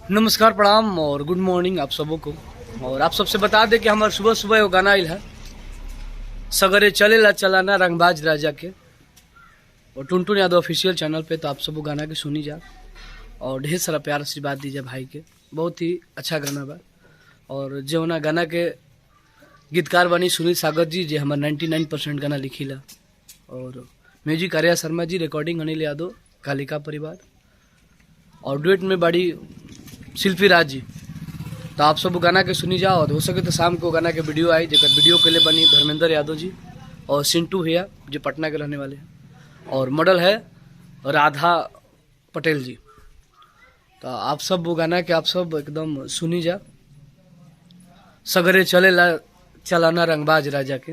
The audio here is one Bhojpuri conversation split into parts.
नमस्कार, प्रणाम और गुड मॉर्निंग आप सबों को। और आप सबसे बता दें कि हमारे सुबह सुबह वो गाना आयल है सगरे चलेला चलाना रंगबाज राजा के, और टुनटुन यादव ऑफिशियल चैनल पे। तो आप सब वो गाना के सुनी जा और ढेर सारा प्यार आशीर्वाद दीजिए भाई के। बहुत ही अच्छा गाना बा। और जो ना गाना के गीतकार बनी सुनील सागर जी, जो हमारे 99% गाना लिखीला। और म्यूजिक आर्या शर्मा जी, रिकॉर्डिंग अनिल यादव कालिका परिवार, और डुएट में बड़ी शिल्पी राज जी। तो आप सब गाना के सुनी जाओ। और हो सके तो शाम को गाना के वीडियो आई, जब वीडियो के लिए बनी धर्मेंद्र यादव जी और सिंटू भैया जो पटना के रहने वाले हैं, और मॉडल है राधा पटेल जी। तो आप सब वो गाना के आप सब एकदम सुनी जा। सगरे चलेला चलाना रंगबाज राजा के।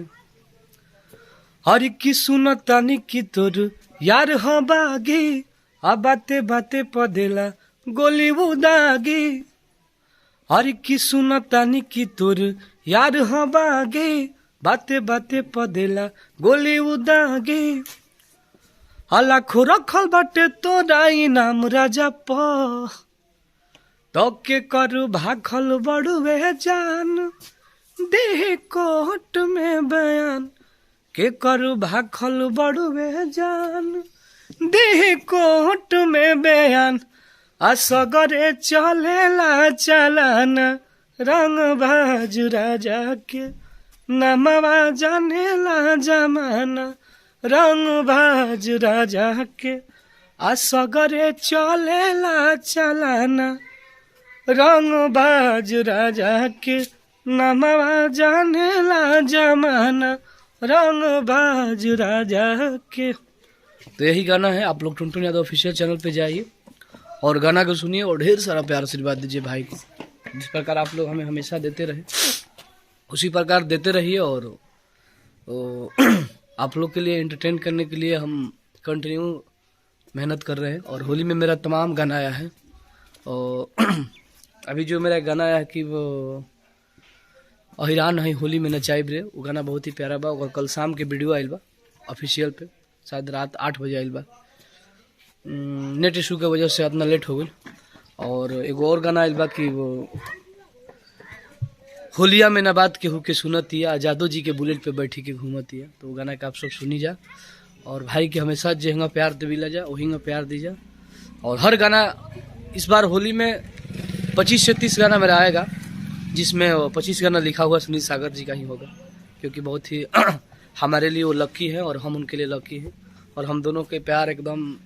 हर की सुनतानी की तोर यार हो बागी, आ बाते बाते पदेला गोली उदागी। हर की सुनतानी की तोर यार हो बागी, बाते बाते पदेला गोली उदागी। लाखों रखल बाटे तोरा इनाम राजा प, तो के करू भाखल बड़ुए जान, देह कोट में बयान। के करू भाखल बड़ुए जान, देह कोट में बयान। असगरे चलेला चलाना रंगबाज राजा के, नमवा जानेला जमाना रंगबाज राजा के। असगरे चलेला चलाना रंगबाज राजा के, नमवा जानेला जमाना रंगबाज राजा के। तो यही गाना है। आप लोग टुनटुन यादव ऑफिशियल चैनल पे जाइए और गाना को सुनिए और ढेर सारा प्यार आशीर्वाद दीजिए भाई को। जिस प्रकार आप लोग हमें हमेशा देते रहे उसी प्रकार देते रहिए। और आप लोग के लिए एंटरटेन करने के लिए हम कंटिन्यू मेहनत कर रहे हैं। और होली में मेरा तमाम गाना आया है। और अभी जो मेरा गाना आया है कि वो अहिरान है होली में नचाइब रे, वो गाना बहुत ही प्यारा बा। और कल शाम के वीडियो आयल बा ऑफिशियल पे, शायद रात 8 बजे आयल बा। नेट इशू के वजह से इतना लेट हो गई। और एगो और गाना आयल बा कि वो होलिया में नबात के हुके सुनतिया, जादो जी के बुलेट पे बैठी के घूमतिया। तो वो गाना का आप सब सुनी जा। और भाई के हमेशा जेहंगा प्यार दिला जा वही प्यार दीजा। और हर गाना इस बार होली में 25 से 30 गाना मेरा आएगा, जिसमें 25 गाना लिखा हुआ सुनील सागर जी का ही होगा, क्योंकि बहुत ही हमारे लिए वो लकी है और हम उनके लिए लकी हैं। और हम दोनों के प्यार एकदम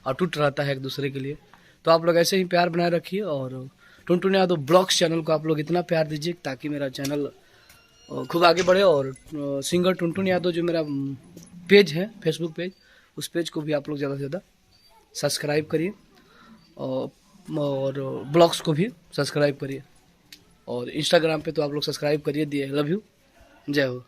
अटूट रहता है एक दूसरे के लिए। तो आप लोग ऐसे ही प्यार बनाए रखिए। और टुनटुन यादव ब्लॉग्स चैनल को आप लोग इतना प्यार दीजिए ताकि मेरा चैनल खूब आगे बढ़े। और सिंगर टुनटुन यादव जो मेरा पेज है फेसबुक पेज, उस पेज को भी आप लोग ज़्यादा से ज़्यादा सब्सक्राइब करिए। और ब्लॉग्स को भी सब्सक्राइब करिए। और इंस्टाग्राम पे तो आप लोग सब्सक्राइब करिए दिए। लव यू, जय हो।